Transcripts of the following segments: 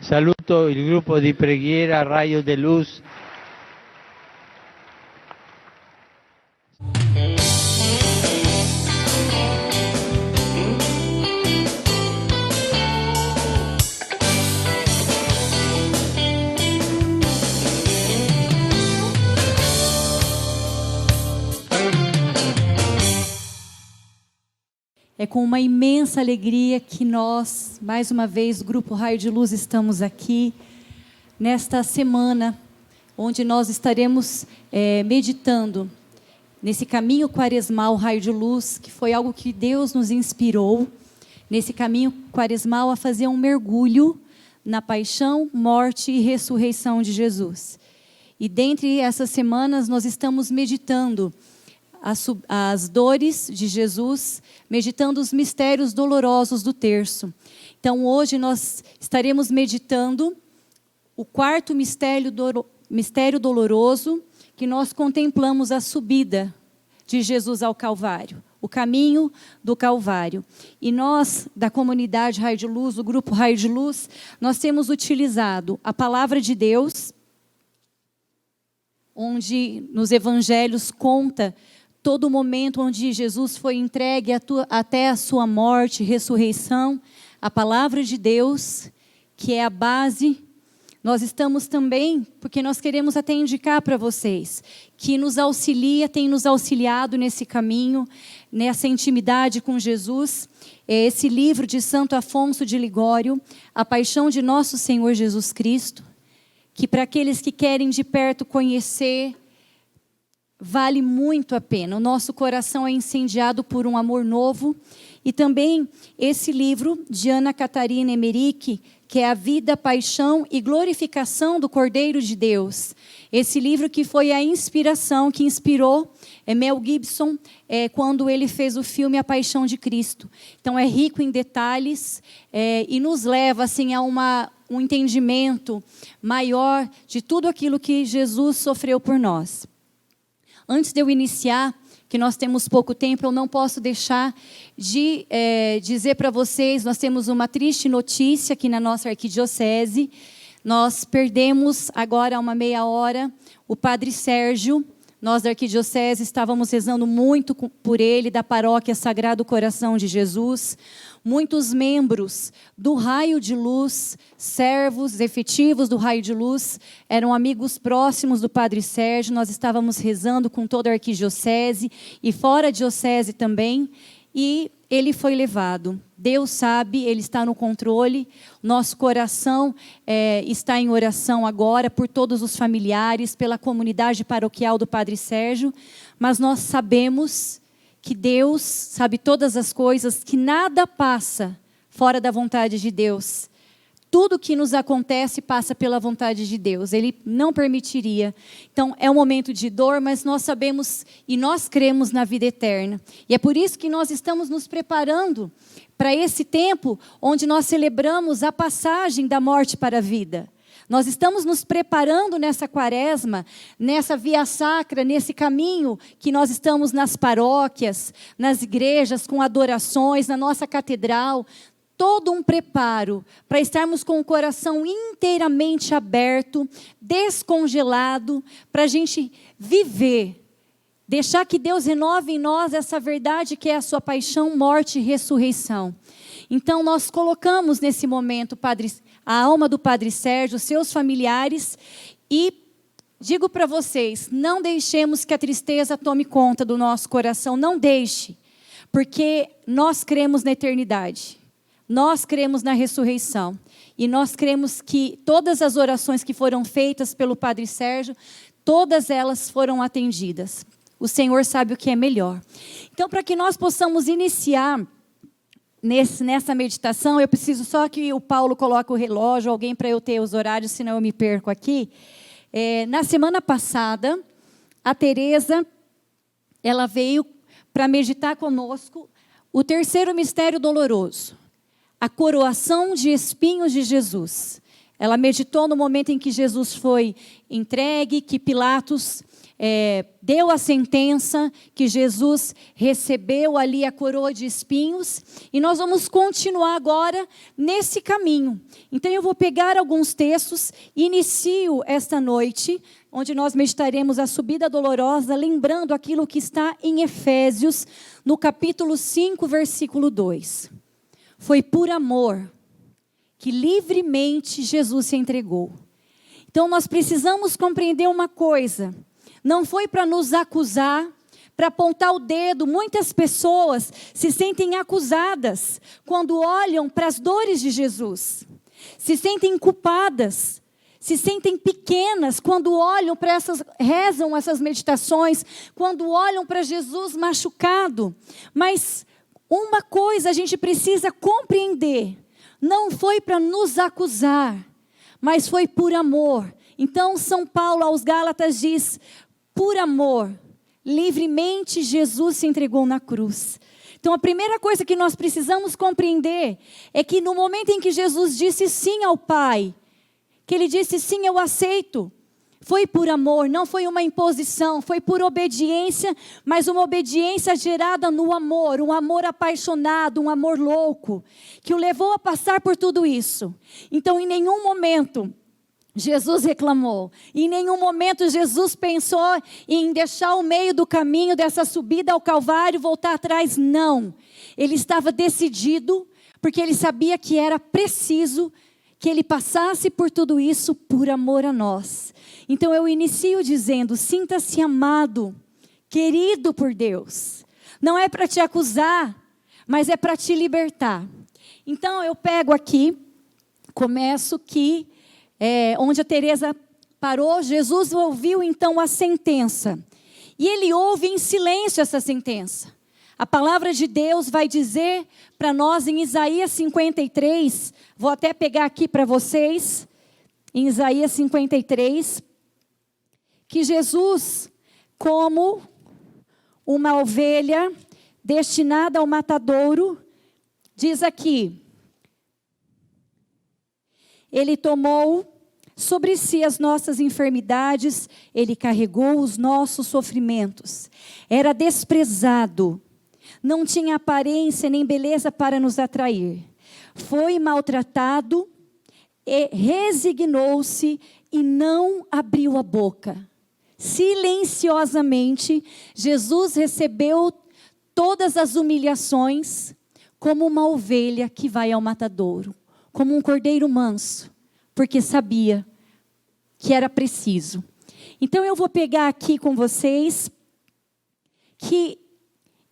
Saluto il gruppo di preghiera Raio de Luz. É com uma imensa alegria que nós, mais uma vez, o Grupo Raio de Luz, estamos aqui nesta semana, onde nós estaremos meditando nesse caminho quaresmal Raio de Luz, que foi algo que Deus nos inspirou, nesse caminho quaresmal a fazer um mergulho na paixão, morte e ressurreição de Jesus. E dentre essas semanas nós estamos meditando as dores de Jesus, meditando os mistérios dolorosos do terço. Então hoje nós estaremos meditando o quarto mistério doloroso, que nós contemplamos a subida de Jesus ao Calvário, o caminho do Calvário. E nós, da comunidade Raio de Luz, do grupo Raio de Luz, nós temos utilizado a palavra de Deus, onde nos evangelhos conta todo o momento onde Jesus foi entregue até a sua morte, ressurreição, a palavra de Deus, que é a base. Nós estamos também, porque nós queremos até indicar para vocês, que nos auxilia, tem nos auxiliado nesse caminho, nessa intimidade com Jesus, esse livro de Santo Afonso de Ligório, A Paixão de Nosso Senhor Jesus Cristo, que para aqueles que querem de perto conhecer, vale muito a pena. O nosso coração é incendiado por um amor novo. E também esse livro de Ana Catarina Emerick, que é A Vida, Paixão e Glorificação do Cordeiro de Deus. Esse livro que foi a inspiração, que inspirou Mel Gibson quando ele fez o filme A Paixão de Cristo. Então é rico em detalhes e nos leva assim, a um entendimento maior de tudo aquilo que Jesus sofreu por nós. Antes de eu iniciar, que nós temos pouco tempo, eu não posso deixar de dizer para vocês, nós temos uma triste notícia aqui na nossa arquidiocese. Nós perdemos agora há uma meia hora o Padre Sérgio. Nós da arquidiocese estávamos rezando muito por ele, da paróquia Sagrado Coração de Jesus. Muitos membros do Raio de Luz, servos efetivos do Raio de Luz, eram amigos próximos do Padre Sérgio. Nós estávamos rezando com toda a arquidiocese e fora a diocese também. E ele foi levado. Deus sabe, Ele está no controle. Nosso coração está em oração agora por todos os familiares, pela comunidade paroquial do Padre Sérgio. Mas nós sabemos que Deus sabe todas as coisas, que nada passa fora da vontade de Deus. Tudo que nos acontece passa pela vontade de Deus. Ele não permitiria. Então, é um momento de dor, mas nós sabemos e nós cremos na vida eterna. E é por isso que nós estamos nos preparando para esse tempo onde nós celebramos a passagem da morte para a vida. Nós estamos nos preparando nessa quaresma, nessa via sacra, nesse caminho que nós estamos nas paróquias, nas igrejas, com adorações, na nossa catedral. Todo um preparo para estarmos com o coração inteiramente aberto, descongelado, para a gente viver. Deixar que Deus renove em nós essa verdade que é a sua paixão, morte e ressurreição. Então nós colocamos nesse momento a alma do Padre Sérgio, seus familiares, e digo para vocês, não deixemos que a tristeza tome conta do nosso coração, não deixe, porque nós cremos na eternidade. Nós cremos na ressurreição e nós cremos que todas as orações que foram feitas pelo Padre Sérgio, todas elas foram atendidas. O Senhor sabe o que é melhor. Então, para que nós possamos iniciar nessa meditação, eu preciso só que o Paulo coloque o relógio, alguém para eu ter os horários, senão eu me perco aqui. Na semana passada, a Tereza, ela veio para meditar conosco o terceiro mistério doloroso. A coroação de espinhos de Jesus. Ela meditou no momento em que Jesus foi entregue, que Pilatos deu a sentença, que Jesus recebeu ali a coroa de espinhos, e nós vamos continuar agora nesse caminho. Então eu vou pegar alguns textos, inicio esta noite, onde nós meditaremos a subida dolorosa, lembrando aquilo que está em Efésios, no capítulo 5, versículo 2. Foi por amor que livremente Jesus se entregou. Então nós precisamos compreender uma coisa: não foi para nos acusar, para apontar o dedo. Muitas pessoas se sentem acusadas quando olham para as dores de Jesus, se sentem culpadas, se sentem pequenas quando olham para rezam essas meditações, quando olham para Jesus machucado. Mas uma coisa a gente precisa compreender: não foi para nos acusar, mas foi por amor. Então São Paulo aos Gálatas diz: por amor, livremente Jesus se entregou na cruz. Então a primeira coisa que nós precisamos compreender é que no momento em que Jesus disse sim ao Pai, que Ele disse sim, eu aceito, foi por amor, não foi uma imposição, foi por obediência, mas uma obediência gerada no amor, um amor apaixonado, um amor louco, que o levou a passar por tudo isso. Então em nenhum momento Jesus reclamou, em nenhum momento Jesus pensou em deixar o meio do caminho dessa subida ao Calvário, voltar atrás, não. Ele estava decidido, porque Ele sabia que era preciso que Ele passasse por tudo isso por amor a nós. Então eu inicio dizendo: sinta-se amado, querido por Deus. Não é para te acusar, mas é para te libertar. Então eu pego aqui, começo que, onde a Teresa parou. Jesus ouviu então a sentença. E Ele ouve em silêncio essa sentença. A palavra de Deus vai dizer para nós em Isaías 53, vou até pegar aqui para vocês, em Isaías 53, que Jesus, como uma ovelha destinada ao matadouro, diz aqui: Ele tomou sobre si as nossas enfermidades, Ele carregou os nossos sofrimentos. Era desprezado, não tinha aparência nem beleza para nos atrair. Foi maltratado, e resignou-se e não abriu a boca. Silenciosamente, Jesus recebeu todas as humilhações como uma ovelha que vai ao matadouro, como um cordeiro manso, porque sabia que era preciso. Então eu vou pegar aqui com vocês que,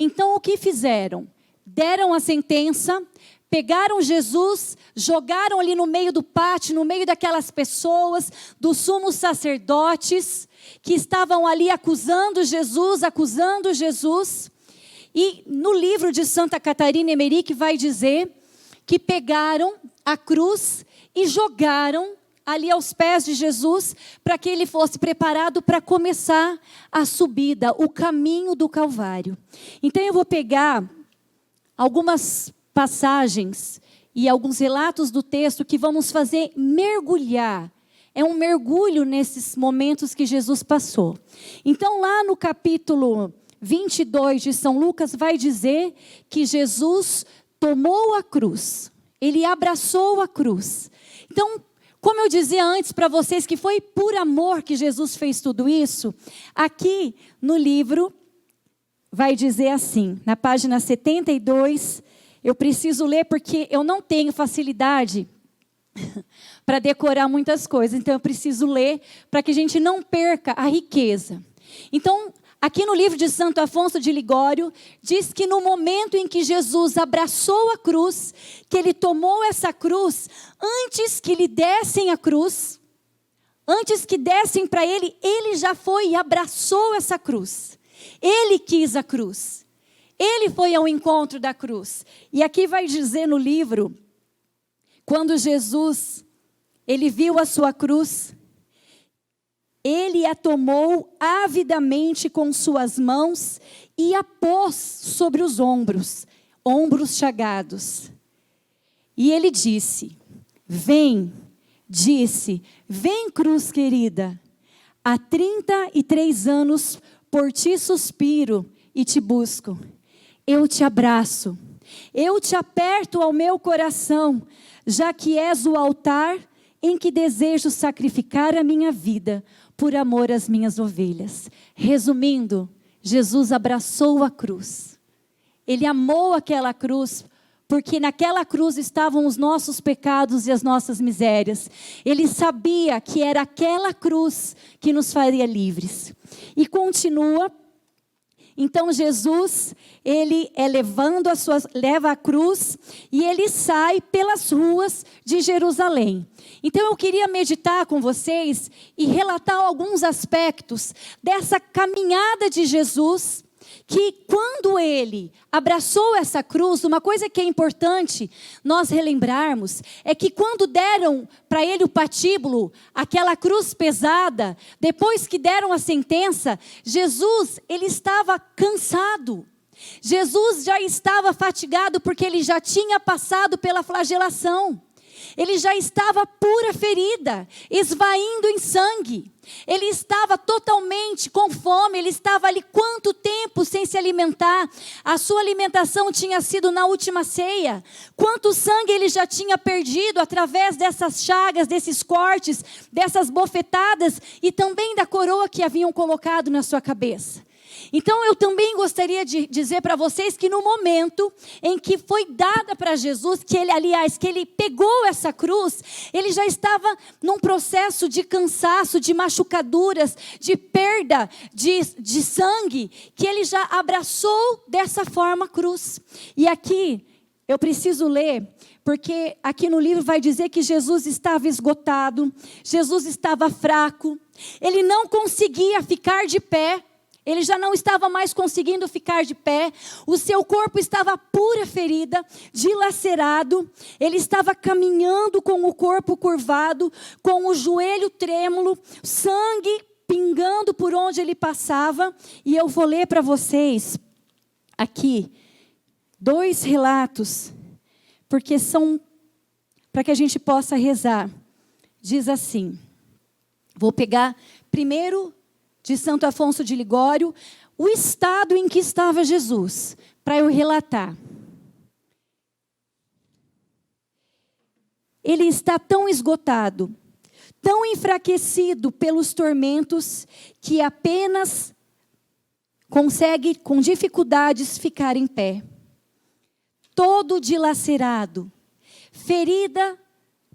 então o que fizeram? Deram a sentença, pegaram Jesus, jogaram ali no meio do pátio, no meio daquelas pessoas, dos sumos sacerdotes, que estavam ali acusando Jesus. E no livro de Santa Catarina Emmerich vai dizer que pegaram a cruz e jogaram ali aos pés de Jesus, para que ele fosse preparado para começar a subida, o caminho do Calvário. Então eu vou pegar algumas passagens e alguns relatos do texto que vamos fazer mergulhar. É um mergulho nesses momentos que Jesus passou. Então lá no capítulo 22 de São Lucas vai dizer que Jesus tomou a cruz. Ele abraçou a cruz. Então, como eu dizia antes para vocês que foi por amor que Jesus fez tudo isso, aqui no livro vai dizer assim, na página 72, eu preciso ler porque eu não tenho facilidade para decorar muitas coisas, então eu preciso ler para que a gente não perca a riqueza. Então, aqui no livro de Santo Afonso de Ligório, diz que no momento em que Jesus abraçou a cruz, que ele tomou essa cruz, antes que lhe dessem a cruz, antes que dessem para ele, ele já foi e abraçou essa cruz. Ele quis a cruz. Ele foi ao encontro da cruz. E aqui vai dizer no livro, quando Jesus, ele viu a sua cruz, ele a tomou avidamente com suas mãos e a pôs sobre os ombros chagados. E ele disse, vem cruz querida. há 33 anos por ti suspiro e te busco. Eu te abraço, eu te aperto ao meu coração, já que és o altar em que desejo sacrificar a minha vida por amor às minhas ovelhas. Resumindo, Jesus abraçou a cruz. Ele amou aquela cruz, porque naquela cruz estavam os nossos pecados e as nossas misérias. Ele sabia que era aquela cruz que nos faria livres. E continua. Então Jesus, ele leva a cruz e ele sai pelas ruas de Jerusalém. Então eu queria meditar com vocês e relatar alguns aspectos dessa caminhada de Jesus, que quando ele abraçou essa cruz, uma coisa que é importante nós relembrarmos, é que quando deram para ele o patíbulo, aquela cruz pesada, depois que deram a sentença, Jesus, ele estava cansado. Jesus já estava fatigado porque ele já tinha passado pela flagelação. Ele já estava pura ferida, esvaindo em sangue. Ele estava totalmente com fome, ele estava ali quanto tempo sem se alimentar? A sua alimentação tinha sido na última ceia. Quanto sangue ele já tinha perdido através dessas chagas, desses cortes, dessas bofetadas e também da coroa que haviam colocado na sua cabeça. Então eu também gostaria de dizer para vocês que no momento em que foi dada para Jesus, que ele pegou essa cruz, ele já estava num processo de cansaço, de machucaduras, de perda de sangue, que ele já abraçou dessa forma a cruz. E aqui eu preciso ler, porque aqui no livro vai dizer que Jesus estava esgotado, Jesus estava fraco, ele não conseguia ficar de pé. Ele já não estava mais conseguindo ficar de pé. O seu corpo estava pura ferida, dilacerado. Ele estava caminhando com o corpo curvado, com o joelho trêmulo, sangue pingando por onde ele passava. E eu vou ler para vocês aqui 2 relatos, porque são para que a gente possa rezar. Diz assim, vou pegar primeiro de Santo Afonso de Ligório, o estado em que estava Jesus, para eu relatar. Ele está tão esgotado, tão enfraquecido pelos tormentos, que apenas consegue, com dificuldades, ficar em pé. Todo dilacerado, ferida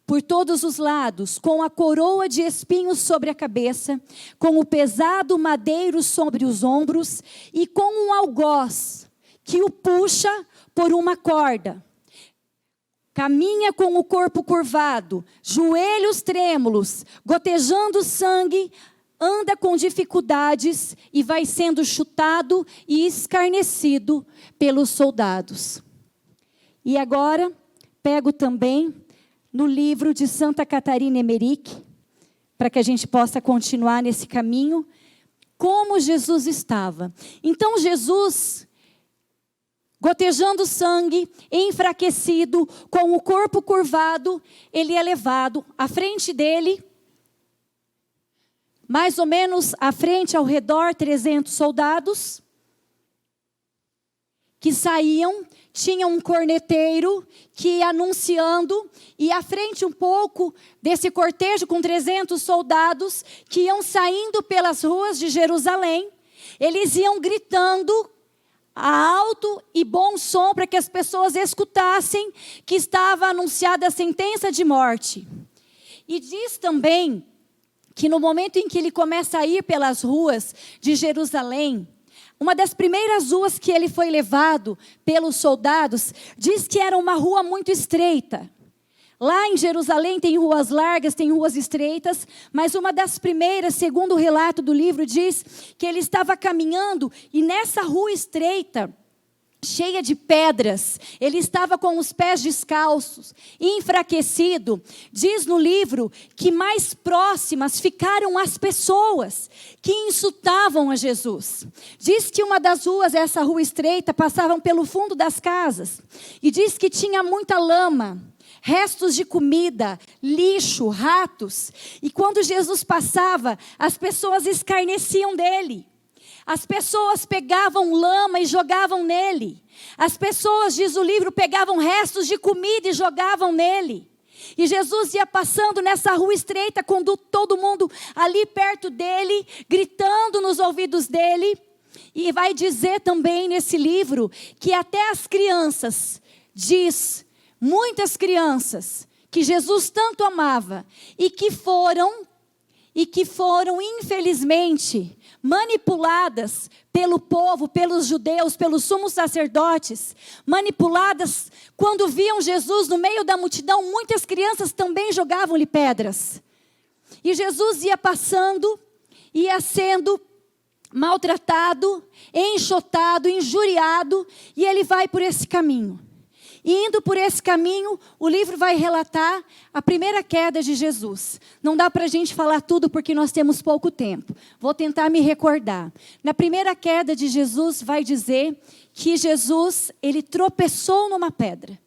por todos os lados, com a coroa de espinhos sobre a cabeça, com o pesado madeiro sobre os ombros e com um algoz que o puxa por uma corda. Caminha com o corpo curvado, joelhos trêmulos, gotejando sangue, anda com dificuldades e vai sendo chutado e escarnecido pelos soldados. E agora, pego também no livro de Santa Catarina Emmerich, para que a gente possa continuar nesse caminho, como Jesus estava. Então Jesus, gotejando sangue, enfraquecido, com o corpo curvado, ele é levado à frente dele, mais ou menos à frente, ao redor, 300 soldados, que saíam. Tinha um corneteiro que ia anunciando, e à frente um pouco desse cortejo com 300 soldados que iam saindo pelas ruas de Jerusalém, eles iam gritando a alto e bom som para que as pessoas escutassem que estava anunciada a sentença de morte. E diz também que no momento em que ele começa a ir pelas ruas de Jerusalém, uma das primeiras ruas que ele foi levado pelos soldados, diz que era uma rua muito estreita. Lá em Jerusalém tem ruas largas, tem ruas estreitas, mas uma das primeiras, segundo o relato do livro, diz que ele estava caminhando e nessa rua estreita, cheia de pedras, ele estava com os pés descalços, enfraquecido. Diz no livro que mais próximas ficaram as pessoas que insultavam a Jesus. Diz que uma das ruas, essa rua estreita, passavam pelo fundo das casas. E diz que tinha muita lama. restos de comida, lixo, ratos. E quando Jesus passava, as pessoas escarneciam dele. As pessoas pegavam lama e jogavam nele. As pessoas, diz o livro, pegavam restos de comida e jogavam nele. E Jesus ia passando nessa rua estreita, com todo mundo ali perto dele, gritando nos ouvidos dele. E vai dizer também nesse livro que até as crianças, diz, muitas crianças que Jesus tanto amava e que foram infelizmente manipuladas pelo povo, pelos judeus, pelos sumos sacerdotes, manipuladas quando viam Jesus no meio da multidão, muitas crianças também jogavam-lhe pedras. E Jesus ia passando, ia sendo maltratado, enxotado, injuriado, e ele vai por esse caminho. E indo por esse caminho, o livro vai relatar a primeira queda de Jesus. Não dá para a gente falar tudo porque nós temos pouco tempo. Vou tentar me recordar. Na primeira queda de Jesus vai dizer que Jesus, ele tropeçou numa pedra.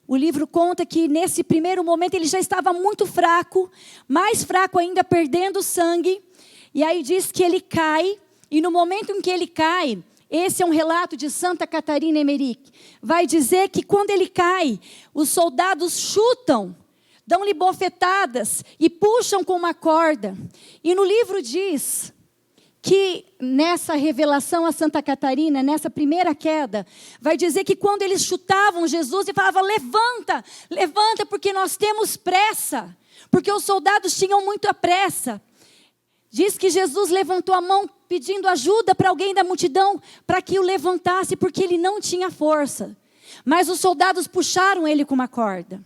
O livro conta que nesse primeiro momento ele já estava muito fraco, mais fraco ainda, perdendo sangue. E aí diz que ele cai, e no momento em que ele cai, esse é um relato de Santa Catarina Emmerich, vai dizer que quando ele cai, os soldados chutam, dão-lhe bofetadas e puxam com uma corda. E no livro diz que nessa revelação a Santa Catarina, nessa primeira queda, vai dizer que quando eles chutavam Jesus e falavam: levanta, levanta, porque nós temos pressa, porque os soldados tinham muita pressa. Diz que Jesus levantou a mão pedindo ajuda para alguém da multidão para que o levantasse, porque ele não tinha força. Mas os soldados puxaram ele com uma corda.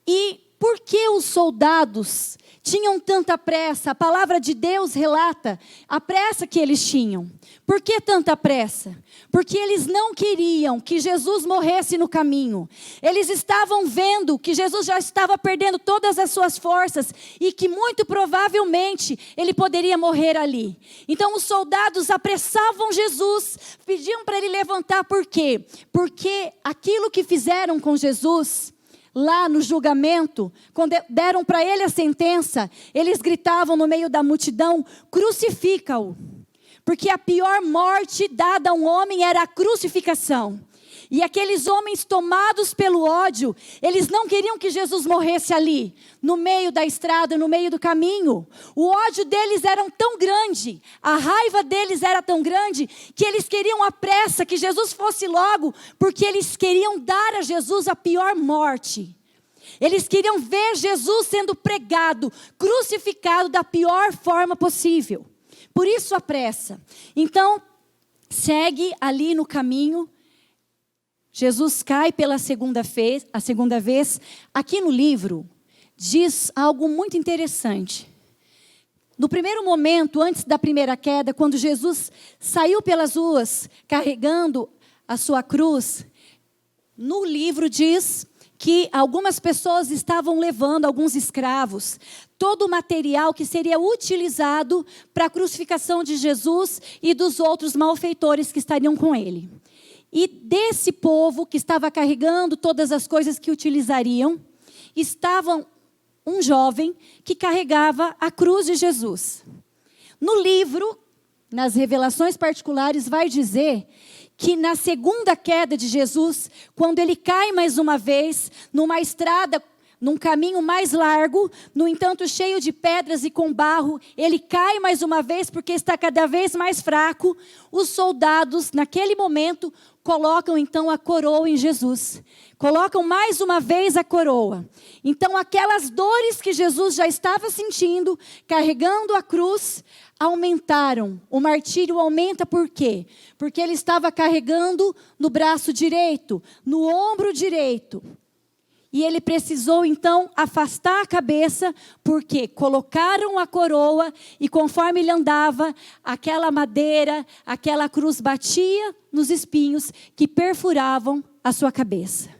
E por que os soldados tinham tanta pressa? A palavra de Deus relata a pressa que eles tinham. Por que tanta pressa? Porque eles não queriam que Jesus morresse no caminho. Eles estavam vendo que Jesus já estava perdendo todas as suas forças e que muito provavelmente ele poderia morrer ali. Então os soldados apressavam Jesus, pediam para ele levantar. Por quê? Porque aquilo que fizeram com Jesus lá no julgamento, quando deram para ele a sentença, eles gritavam no meio da multidão: crucifica-o. Porque a pior morte dada a um homem era a crucificação. E aqueles homens tomados pelo ódio, eles não queriam que Jesus morresse ali, no meio da estrada, no meio do caminho. O ódio deles era tão grande, a raiva deles era tão grande, que eles queriam a pressa que Jesus fosse logo, porque eles queriam dar a Jesus a pior morte. Eles queriam ver Jesus sendo pregado, crucificado da pior forma possível. Por isso a pressa. Então, segue ali no caminho. Jesus cai pela segunda vez. Aqui no livro, diz algo muito interessante. No primeiro momento, antes da primeira queda, quando Jesus saiu pelas ruas carregando a sua cruz, no livro diz que algumas pessoas estavam levando, alguns escravos, todo o material que seria utilizado para a crucificação de Jesus e dos outros malfeitores que estariam com ele. E desse povo que estava carregando todas as coisas que utilizariam, estava um jovem que carregava a cruz de Jesus. No livro, nas revelações particulares, vai dizer que na segunda queda de Jesus, quando ele cai mais uma vez, numa estrada, num caminho mais largo, no entanto cheio de pedras e com barro, ele cai mais uma vez porque está cada vez mais fraco. Os soldados, naquele momento, colocam então a coroa em Jesus. Colocam mais uma vez a coroa. Então aquelas dores que Jesus já estava sentindo, carregando a cruz, aumentaram. O martírio aumenta por quê? Porque ele estava carregando no braço direito, no ombro direito. E ele precisou então afastar a cabeça, porque colocaram a coroa e conforme ele andava, aquela madeira, aquela cruz batia nos espinhos que perfuravam a sua cabeça.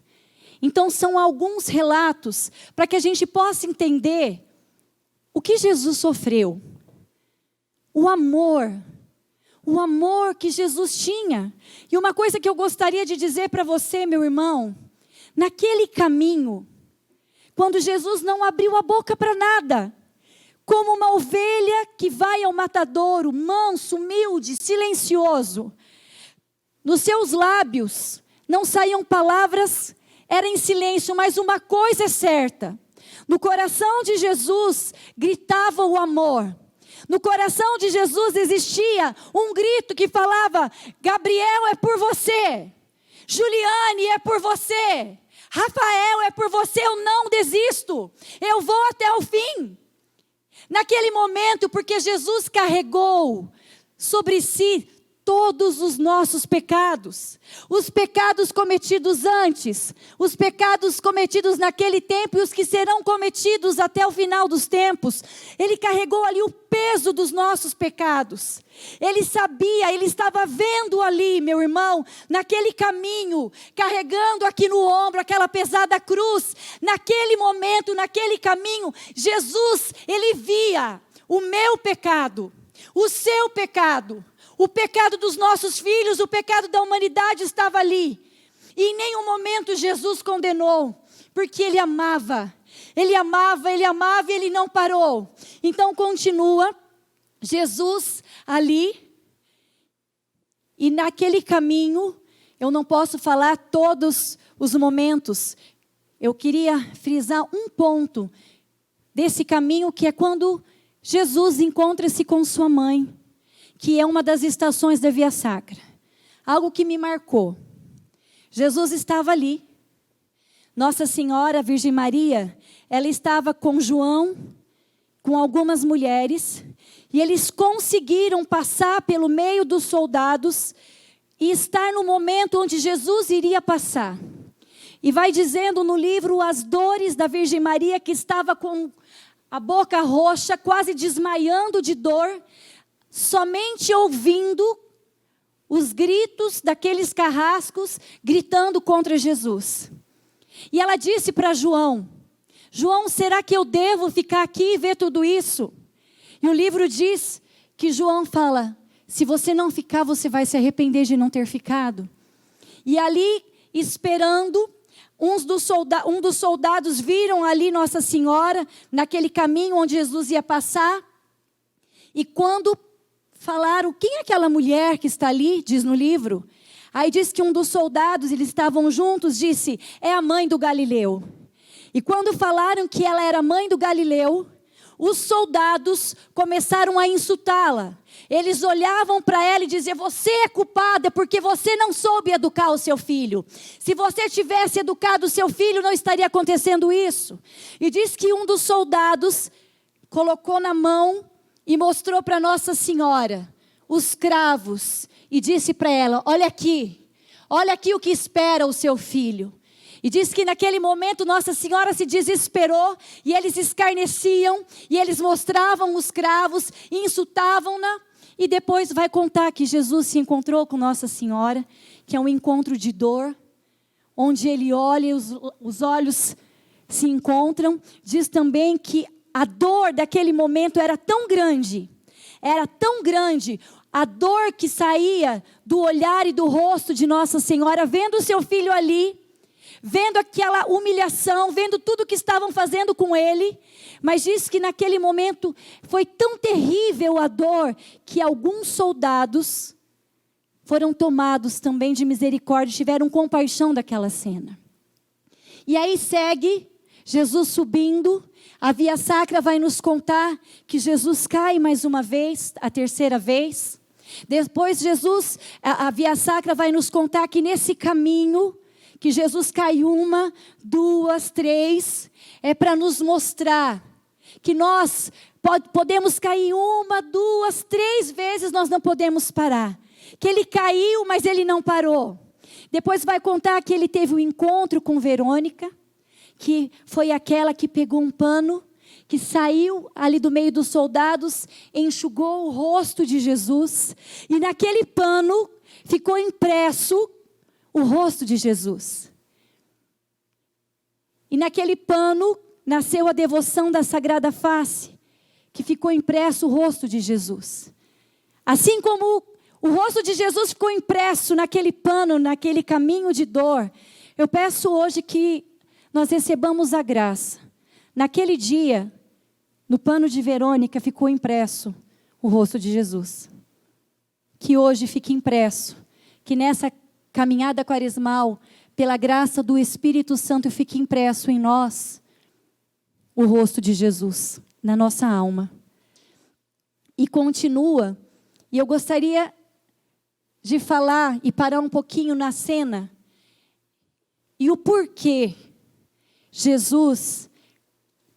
Então são alguns relatos para que a gente possa entender o que Jesus sofreu. O amor que Jesus tinha. E uma coisa que eu gostaria de dizer para você, meu irmão, naquele caminho, quando Jesus não abriu a boca para nada. Como uma ovelha que vai ao matadouro, manso, humilde, silencioso. Nos seus lábios não saíam palavras, era em silêncio, mas uma coisa é certa. No coração de Jesus gritava o amor. No coração de Jesus existia um grito que falava: Gabriel, é por você. Juliane, é por você. Rafael, é por você, eu não desisto. Eu vou até o fim. Naquele momento, porque Jesus carregou sobre si todos os nossos pecados, os pecados cometidos antes, os pecados cometidos naquele tempo e os que serão cometidos até o final dos tempos. Ele carregou ali o peso dos nossos pecados. Ele sabia, ele estava vendo ali, meu irmão, naquele caminho, carregando aqui no ombro aquela pesada cruz. Naquele momento, naquele caminho, Jesus, ele via o meu pecado, o seu pecado. O pecado dos nossos filhos, o pecado da humanidade estava ali. E em nenhum momento Jesus condenou, porque Ele amava. Ele amava, Ele amava e Ele não parou. Então continua Jesus ali. E naquele caminho, eu não posso falar todos os momentos. Eu queria frisar um ponto desse caminho, que é quando Jesus encontra-se com sua mãe, que é uma das estações da Via Sacra. Algo que me marcou. Jesus estava ali. Nossa Senhora, a Virgem Maria, ela estava com João, com algumas mulheres, e eles conseguiram passar pelo meio dos soldados e estar no momento onde Jesus iria passar. E vai dizendo no livro as dores da Virgem Maria, que estava com a boca roxa, quase desmaiando de dor, somente ouvindo os gritos daqueles carrascos gritando contra Jesus. E ela disse para João: João, será que eu devo ficar aqui e ver tudo isso? E o livro diz que João fala: se você não ficar, você vai se arrepender de não ter ficado. E ali, esperando, um dos soldados viram ali Nossa Senhora, naquele caminho onde Jesus ia passar. E quando falaram: quem é aquela mulher que está ali? Diz no livro. Aí diz que um dos soldados, eles estavam juntos, disse: é a mãe do Galileu. E quando falaram que ela era mãe do Galileu, os soldados começaram a insultá-la. Eles olhavam para ela e diziam: você é culpada porque você não soube educar o seu filho. Se você tivesse educado o seu filho, não estaria acontecendo isso. E diz que um dos soldados colocou na mão e mostrou para Nossa Senhora os cravos e disse para ela: olha aqui o que espera o seu filho. E diz que naquele momento Nossa Senhora se desesperou e eles escarneciam e eles mostravam os cravos e insultavam-na. E depois vai contar que Jesus se encontrou com Nossa Senhora, que é um encontro de dor, onde ele olha e os olhos se encontram. Diz também que a dor daquele momento era tão grande, a dor que saía do olhar e do rosto de Nossa Senhora, vendo o seu filho ali, vendo aquela humilhação, vendo tudo que estavam fazendo com ele. Mas diz que naquele momento foi tão terrível a dor, que alguns soldados foram tomados também de misericórdia, tiveram compaixão daquela cena. E aí segue Jesus subindo. A Via Sacra vai nos contar que Jesus cai mais uma vez, a terceira vez. Depois a Via Sacra vai nos contar que nesse caminho, que Jesus cai 1, 2, 3, é para nos mostrar que nós podemos cair 1, 2, 3 vezes, nós não podemos parar. Que ele caiu, mas ele não parou. Depois vai contar que ele teve um encontro com Verônica, que foi aquela que pegou um pano, que saiu ali do meio dos soldados, enxugou o rosto de Jesus, e naquele pano ficou impresso o rosto de Jesus. E naquele pano nasceu a devoção da Sagrada Face, que ficou impresso o rosto de Jesus. Assim como o rosto de Jesus ficou impresso naquele pano, naquele caminho de dor, eu peço hoje que nós recebamos a graça Naquele dia, no pano de Verônica ficou impresso o rosto de Jesus. Que hoje fique impresso, que nessa caminhada quaresmal, pela graça do Espírito Santo, fique impresso em nós o rosto de Jesus, na nossa alma. E continua, e eu gostaria de falar e parar um pouquinho na cena, e o porquê Jesus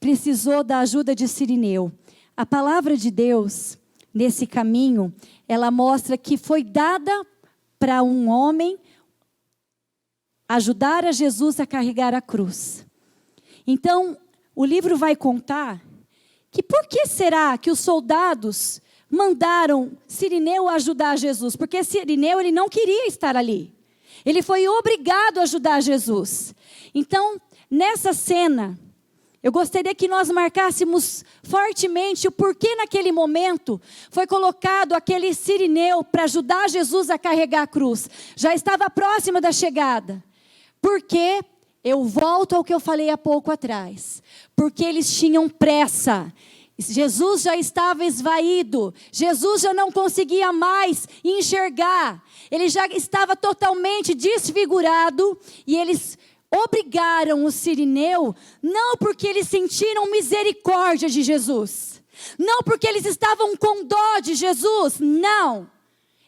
precisou da ajuda de Cirineu. A palavra de Deus, nesse caminho, ela mostra que foi dada para um homem ajudar a Jesus a carregar a cruz. Então, o livro vai contar que por que será que os soldados mandaram Cirineu ajudar Jesus? Porque Cirineu, ele não queria estar ali. Ele foi obrigado a ajudar Jesus. Então, nessa cena, eu gostaria que nós marcássemos fortemente o porquê naquele momento foi colocado aquele Cirineu para ajudar Jesus a carregar a cruz. Já estava próxima da chegada. Porque eu volto ao que eu falei há pouco atrás. Porque eles tinham pressa. Jesus já estava esvaído. Jesus já não conseguia mais enxergar. Ele já estava totalmente desfigurado. E eles obrigaram o Cirineu, não porque eles sentiram misericórdia de Jesus. Não porque eles estavam com dó de Jesus. Não.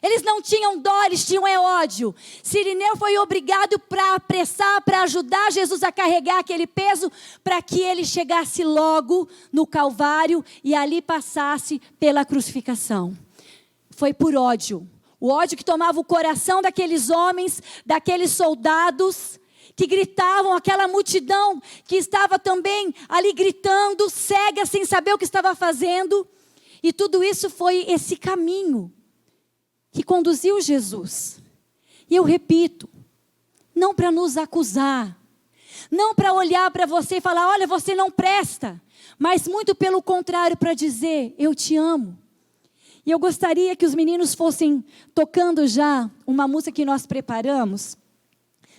Eles não tinham dó, eles tinham ódio. Cirineu foi obrigado para apressar, para ajudar Jesus a carregar aquele peso, para que ele chegasse logo no Calvário e ali passasse pela crucificação. Foi por ódio. O ódio que tomava o coração daqueles homens, daqueles soldados, que gritavam, aquela multidão que estava também ali gritando, cega, sem saber o que estava fazendo. E tudo isso foi esse caminho que conduziu Jesus. E eu repito, não para nos acusar, não para olhar para você e falar, olha, você não presta, mas muito pelo contrário, para dizer, eu te amo. E eu gostaria que os meninos fossem tocando já uma música que nós preparamos.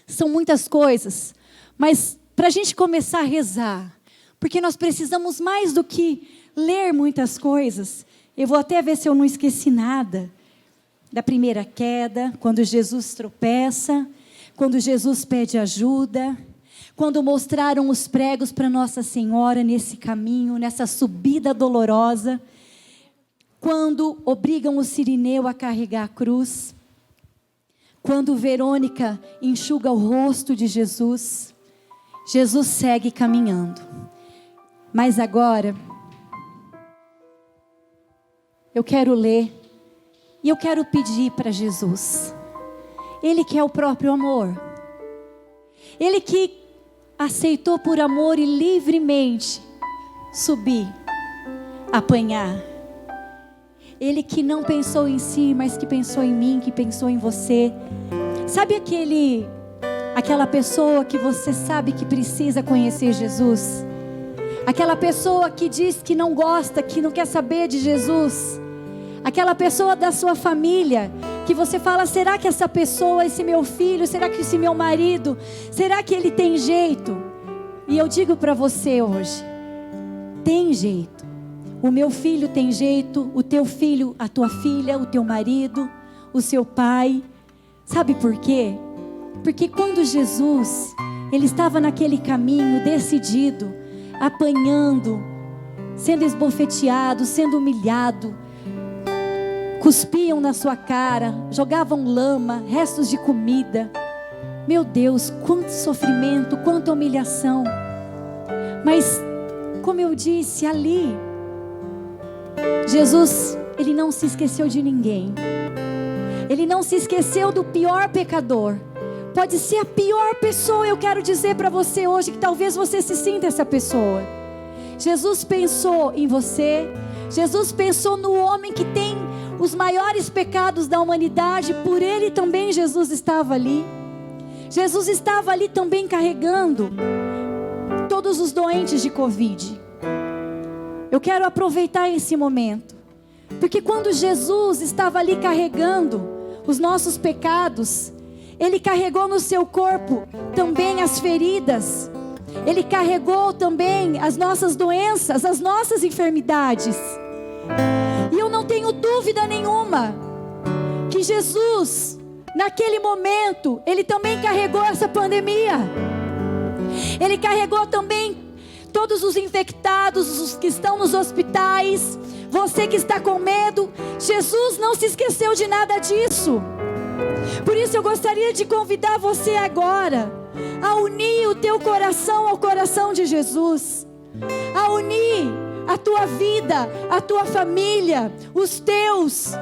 São muitas coisas, mas para a gente começar a rezar, porque nós precisamos mais do que ler muitas coisas. Eu vou até ver se eu não esqueci nada. Da primeira queda, quando Jesus tropeça, quando Jesus pede ajuda, quando mostraram os pregos para Nossa Senhora nesse caminho, nessa subida dolorosa, quando obrigam o Cirineu a carregar a cruz, quando Verônica enxuga o rosto de Jesus, Jesus segue caminhando. Mas agora, eu quero ler, e eu quero pedir para Jesus, Ele que é o próprio amor, Ele que aceitou por amor e livremente subir, apanhar, Ele que não pensou em si, mas que pensou em mim, que pensou em você. Sabe aquela pessoa que você sabe que precisa conhecer Jesus? Aquela pessoa que diz que não gosta, que não quer saber de Jesus? Aquela pessoa da sua família, que você fala, será que essa pessoa, esse meu filho, será que esse meu marido, será que ele tem jeito? E eu digo para você hoje, tem jeito. O meu filho tem jeito, o teu filho, a tua filha, o teu marido, o seu pai. Sabe por quê? Porque quando Jesus, Ele estava naquele caminho decidido, apanhando, sendo esbofeteado, sendo humilhado, cuspiam na sua cara, jogavam lama, restos de comida. Meu Deus, quanto sofrimento, quanta humilhação. Mas, como eu disse ali, Jesus, Ele não se esqueceu de ninguém. Ele não se esqueceu do pior pecador. Pode ser a pior pessoa, eu quero dizer para você hoje, que talvez você se sinta essa pessoa. Jesus pensou em você. Jesus pensou no homem que tem os maiores pecados da humanidade. Por ele também Jesus estava ali. Jesus estava ali também carregando todos os doentes de Covid. Eu quero aproveitar esse momento, porque quando Jesus estava ali carregando os nossos pecados, Ele carregou no seu corpo também as feridas, Ele carregou também as nossas doenças, as nossas enfermidades. E eu não tenho dúvida nenhuma que Jesus, naquele momento, Ele também carregou essa pandemia. Ele carregou também todos os infectados, os que estão nos hospitais, você que está com medo. Jesus não se esqueceu de nada disso. Por isso eu gostaria de convidar você agora a unir o teu coração ao coração de Jesus, a unir a tua vida, a tua família, os teus,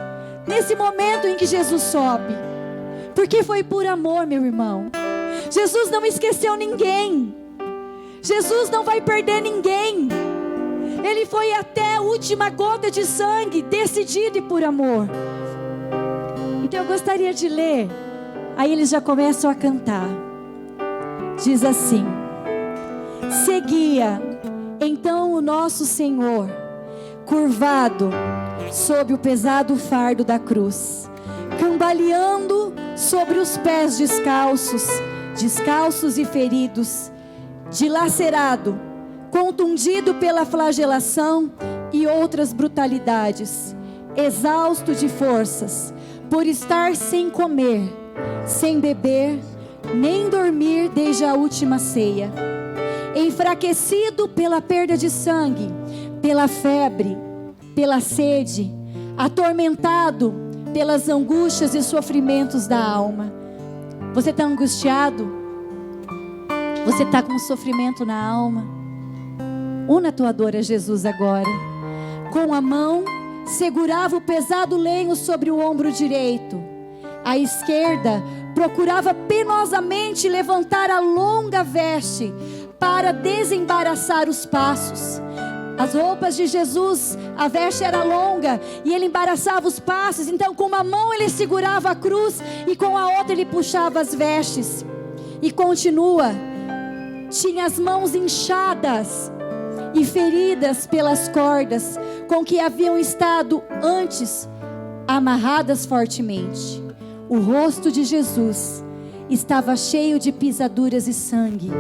nesse momento em que Jesus sobe, porque foi por amor, meu irmão. Jesus não esqueceu ninguém. Jesus não vai perder ninguém. Ele foi até a última gota de sangue, decidido e por amor. Então eu gostaria de ler. Aí eles já começam a cantar. Diz assim: seguia então o nosso Senhor, curvado sob o pesado fardo da cruz, cambaleando sobre os pés descalços e feridos, dilacerado, contundido pela flagelação e outras brutalidades, exausto de forças, por estar sem comer, sem beber, nem dormir desde a última ceia, enfraquecido pela perda de sangue, pela febre, pela sede, atormentado pelas angústias e sofrimentos da alma. Você está angustiado? Você está com sofrimento na alma? Una a tua dor a Jesus agora. Com a mão segurava o pesado lenho sobre o ombro direito. A esquerda procurava penosamente levantar a longa veste para desembaraçar os passos. As roupas de Jesus, a veste era longa e ele embaraçava os passos. Então com uma mão ele segurava a cruz e com a outra ele puxava as vestes. E continua: tinha as mãos inchadas e feridas pelas cordas com que haviam estado antes amarradas fortemente. O rosto de Jesus estava cheio de pisaduras e sangue,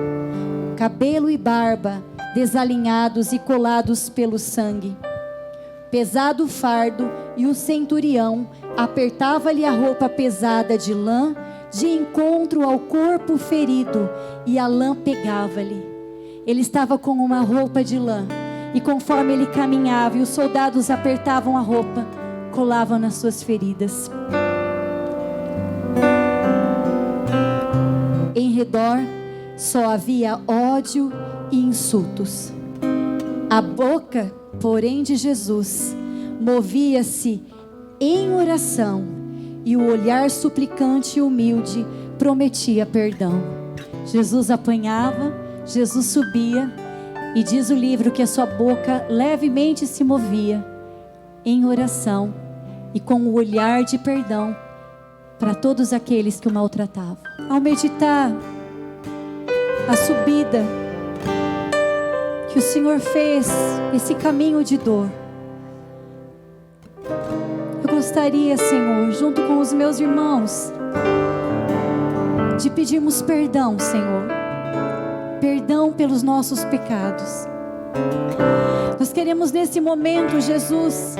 cabelo e barba desalinhados e colados pelo sangue. Pesado fardo, e o centurião apertava-lhe a roupa pesada de lã de encontro ao corpo ferido, e a lã pegava-lhe. Ele estava com uma roupa de lã, e conforme ele caminhava e os soldados apertavam a roupa, colavam nas suas feridas. Em redor só havia ódio e insultos. A boca, porém, de Jesus movia-se em oração, e o olhar suplicante e humilde prometia perdão. Jesus apanhava, Jesus subia, e diz o livro que a sua boca levemente se movia em oração e com o olhar de perdão para todos aqueles que o maltratavam. Ao meditar a subida que o Senhor fez, esse caminho de dor, eu gostaria, Senhor, junto com os meus irmãos, de pedirmos perdão, Senhor, perdão pelos nossos pecados. Nós queremos nesse momento, Jesus,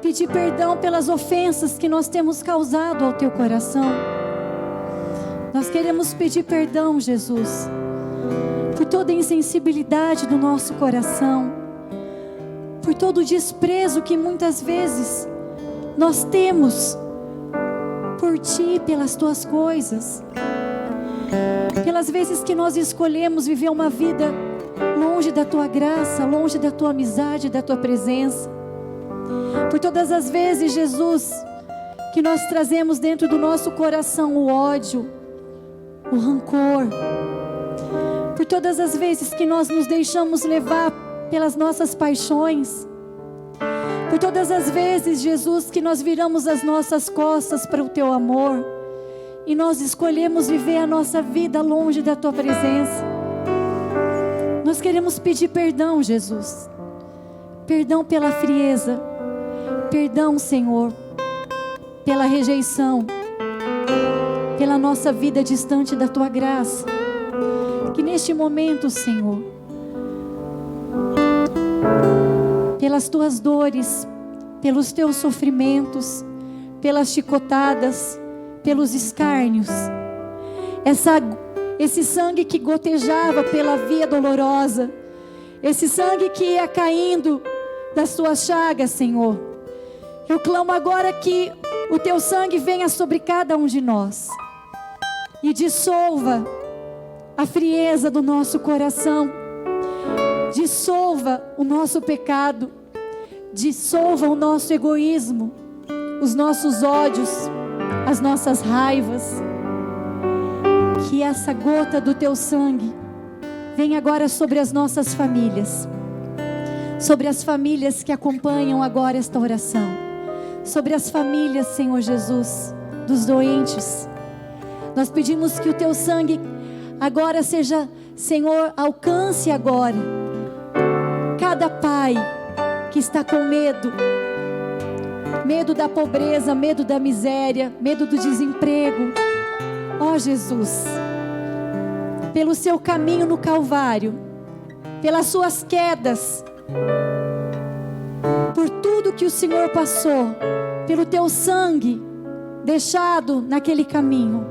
pedir perdão pelas ofensas que nós temos causado ao teu coração. Nós queremos pedir perdão, Jesus, por toda a insensibilidade do nosso coração, por todo o desprezo que muitas vezes nós temos por ti, pelas tuas coisas, pelas vezes que nós escolhemos viver uma vida longe da tua graça, longe da tua amizade, da tua presença, por todas as vezes, Jesus, que nós trazemos dentro do nosso coração o ódio, o rancor, por todas as vezes que nós nos deixamos levar pelas nossas paixões, por todas as vezes, Jesus, que nós viramos as nossas costas para o teu amor e nós escolhemos viver a nossa vida longe da tua presença. Nós queremos pedir perdão, Jesus, perdão pela frieza, perdão, Senhor, pela rejeição, pela nossa vida distante da tua graça. que neste momento, Senhor, pelas tuas dores, pelos teus sofrimentos, pelas chicotadas, pelos escárnios, esse sangue que gotejava pela via dolorosa, esse sangue que ia caindo das tuas chagas, Senhor, eu clamo agora que o teu sangue venha sobre cada um de nós e dissolva a frieza do nosso coração, dissolva o nosso pecado, dissolva o nosso egoísmo, os nossos ódios, as nossas raivas. Que essa gota do teu sangue venha agora sobre as nossas famílias, sobre as famílias que acompanham agora esta oração, sobre as famílias, Senhor Jesus, dos doentes. Nós pedimos que o teu sangue agora seja, Senhor, alcance agora cada pai que está com medo da pobreza, medo da miséria, medo do desemprego. Ó Jesus, pelo seu caminho no Calvário, pelas suas quedas, por tudo que o Senhor passou, pelo teu sangue deixado naquele caminho,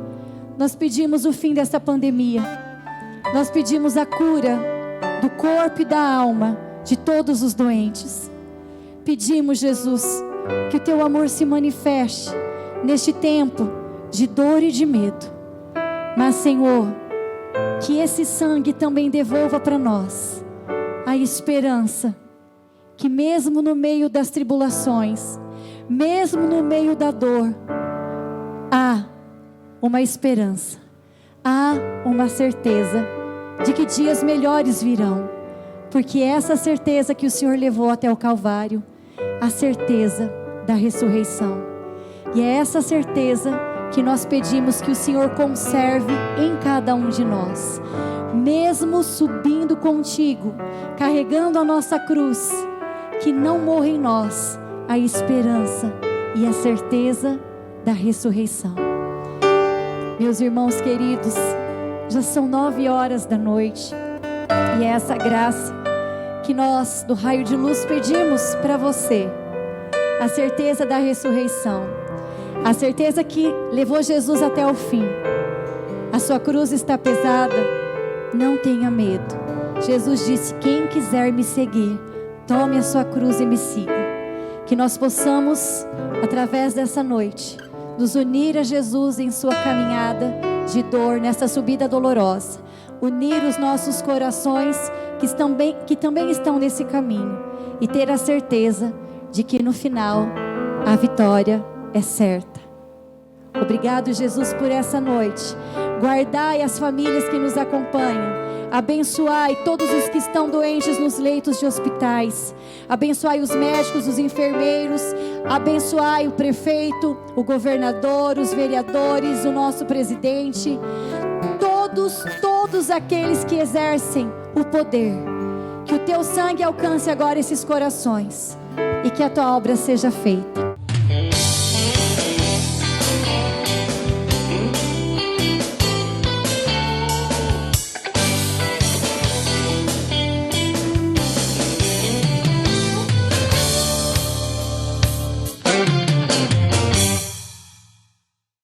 nós pedimos o fim dessa pandemia, nós pedimos a cura do corpo e da alma de todos os doentes. Pedimos, Jesus, que o teu amor se manifeste neste tempo de dor e de medo. Mas, Senhor, que esse sangue também devolva para nós a esperança, que mesmo no meio das tribulações, mesmo no meio da dor, há uma esperança, há uma certeza de que dias melhores virão, porque essa certeza que o Senhor levou até o Calvário, a certeza da ressurreição, e é essa certeza que nós pedimos que o Senhor conserve em cada um de nós, mesmo subindo contigo, carregando a nossa cruz, que não morra em nós a esperança e a certeza da ressurreição. Meus irmãos queridos, já são 9h da noite, e é essa graça que nós do Raio de Luz pedimos para você, a certeza da ressurreição, a certeza que levou Jesus até o fim. A sua cruz está pesada, não tenha medo. Jesus disse: quem quiser me seguir, tome a sua cruz e me siga. Que nós possamos, através dessa noite, nos unir a Jesus em sua caminhada de dor, nessa subida dolorosa. Unir os nossos corações que também estão nesse caminho, e ter a certeza de que no final a vitória é certa. Obrigado, Jesus, por essa noite. Guardai as famílias que nos acompanham. Abençoai todos os que estão doentes nos leitos de hospitais. Abençoai os médicos, os enfermeiros. Abençoai o prefeito, o governador, os vereadores, o nosso presidente. Todos aqueles que exercem o poder. Que o teu sangue alcance agora esses corações e que a tua obra seja feita.